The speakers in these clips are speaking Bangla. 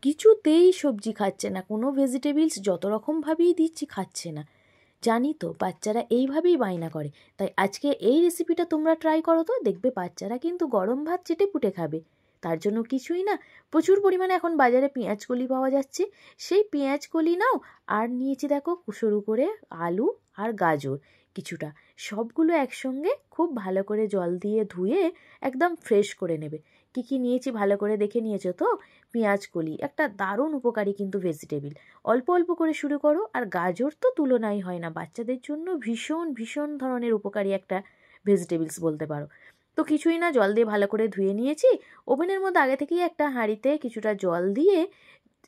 কিছুতেই সবজি খাচ্ছে না, কোনো ভেজিটেবলস যত রকমভাবেই দিচ্ছি খাচ্ছে না। জানি তো বাচ্চারা এইভাবেই বায়না করে, তাই আজকে এই রেসিপিটা তোমরা ট্রাই করো তো, দেখবে বাচ্চারা কিন্তু গরম ভাত চেটে পুটে খাবে। তার জন্য কিছুই না, প্রচুর পরিমাণে এখন বাজারে পেঁয়াজ কলি পাওয়া যাচ্ছে, সেই পেঁয়াজ কলি নাও। আর নিয়েছি দেখো সরু করে আলু আর গাজর কিছুটা, সবগুলো একসঙ্গে খুব ভালো করে জল দিয়ে ধুয়ে একদম ফ্রেশ করে নেবে। কী কী নিয়েছি ভালো করে দেখে নিয়েছো তো? পেঁয়াজ কলি একটা দারুণ উপকারী কিন্তু ভেজিটেবল, অল্প অল্প করে শুরু করো। আর গাজর তো তুলনাই হয় না, বাচ্চাদের জন্য ভীষণ ভীষণ ধরনের উপকারী একটা ভেজিটেবলস বলতে পারো। তো কিছুই না, জল দিয়ে ভালো করে ধুয়ে নিয়েছি। ওভেনের মধ্যে আগে থেকেই একটা হাঁড়িতে কিছুটা জল দিয়ে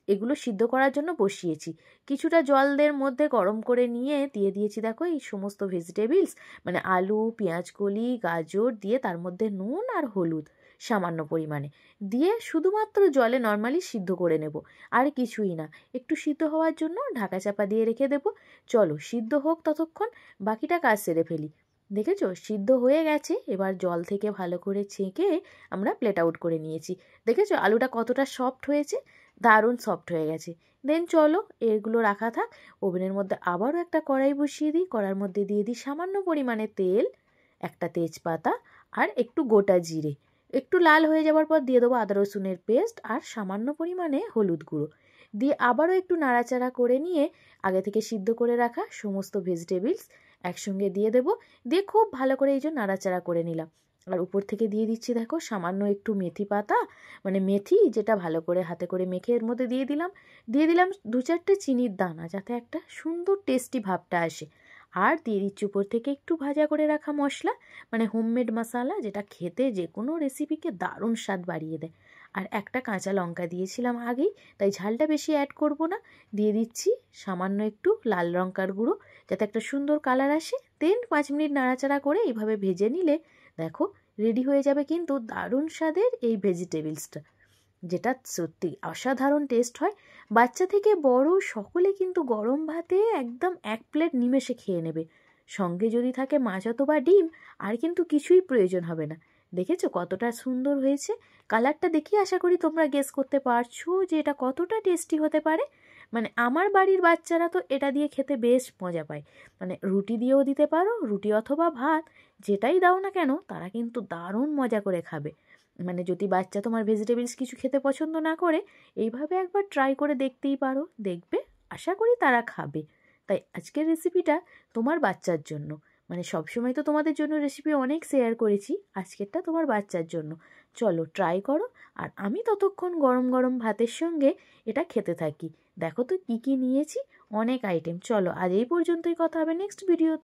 এগুলো সিদ্ধ করার জন্য বসিয়েছি। কিছুটা জলের মধ্যে গরম করে নিয়ে দিয়ে দিয়েছি দেখো এই সমস্ত ভেজিটেবলস, মানে আলু, পেঁয়াজ কলি, গাজর দিয়ে তার মধ্যে নুন আর হলুদ সামান্য পরিমাণে দিয়ে শুধুমাত্র জলে নর্মালি সিদ্ধ করে নেব, আর কিছুই না। একটু সিদ্ধ হওয়ার জন্য ঢাকা চাপা দিয়ে রেখে দেবো। চলো সিদ্ধ হোক ততক্ষণ, বাকিটা কাজ সেরে ফেলি। দেখেছো সিদ্ধ হয়ে গেছে, এবার জল থেকে ভালো করে ছেঁকে আমরা প্লেট আউট করে নিয়েছি। দেখেছো আলুটা কতটা সফট হয়েছে, দারুণ সফট হয়ে গেছে। দেন চলো এগুলো রাখা থাক। ওভেনের মধ্যে আবারও একটা কড়াই বসিয়ে দিই, কড়ার মধ্যে দিয়ে দিই সামান্য পরিমাণে তেল, একটা তেজপাতা আর একটু গোটা জিরে। একটু লাল হয়ে যাওয়ার পর দিয়ে দেবো আদা রসুনের পেস্ট আর সামান্য পরিমাণে হলুদ গুঁড়ো দিয়ে আবারও একটু নাড়াচাড়া করে নিয়ে আগে থেকে সিদ্ধ করে রাখা সমস্ত ভেজিটেবলস একসঙ্গে দিয়ে দেবো। দিয়ে খুব ভালো করে এই যে নাড়াচাড়া করে নিলাম। আর উপর থেকে দিয়ে দিচ্ছি দেখো সামান্য একটু মেথি পাতা, মানে মেথি যেটা ভালো করে হাতে করে মেখে এর মধ্যে দিয়ে দিলাম। দিয়ে দিলাম 2-4টে চিনির দানা, যাতে একটা সুন্দর টেস্টি ভাবটা আসে। আর দিয়ে দিচ্ছি উপর থেকে একটু ভাজা করে রাখা মশলা, মানে হোমমেড মশলা, যেটা খেতে যে কোনো রেসিপিকে দারুণ স্বাদ বাড়িয়ে দেয়। আর একটা কাঁচা লঙ্কা দিয়েছিলাম আগেই, তাই ঝালটা বেশি অ্যাড করব না। দিয়ে দিচ্ছি সামান্য একটু লাল লঙ্কার গুঁড়ো, যাতে একটা সুন্দর কালার আসে। দেন 5 মিনিট নাড়াচাড়া করে এইভাবে ভেজে নিলে দেখো রেডি হয়ে যাবে কিন্তু দারুণ স্বাদের এই ভেজিটেবলসটা, যেটা সত্যি অসাধারণ টেস্ট হয়। বাচ্চা থেকে বড় সকলে কিন্তু গরম ভাতে একদম 1 প্লেট নিমেষে খেয়ে নেবে। সঙ্গে যদি থাকে মাছ অথবা ডিম, আর কিন্তু কিছুই প্রয়োজন হবে না। দেখেছো কতটা সুন্দর হয়েছে? কালারটা দেখি আশা করি তোমরা গেস করতে পারছো যে এটা কতটা টেস্টি হতে পারে। মানে আমার বাড়ির বাচ্চারা তো এটা দিয়ে খেতে বেশ মজা পায়। মানে রুটি দিয়েও দিতে পারো, রুটি অথবা ভাত, যেটাই দাও না কেন তারা কিন্তু দারুণ মজা করে খাবে। মানে যদি বাচ্চা তোমার ভেজিটেবলস কিছু খেতে পছন্দ না করে, এইভাবে একবার ট্রাই করে দেখতেই পারো, দেখবে আশা করি তারা খাবে। তাই আজকের রেসিপিটা তোমার বাচ্চার জন্য, মানে সবসময় তো তোমাদের জন্য রেসিপি অনেক শেয়ার করেছি, আজকেরটা তোমার বাচ্চার জন্য। চলো ট্রাই করো, আর আমি ততক্ষণ গরম গরম ভাতের সঙ্গে এটা খেতে থাকি। দেখো তো কী কী নিয়েছি, অনেক আইটেম। চলো আজ এই পর্যন্তই, কথা হবে নেক্সট ভিডিও।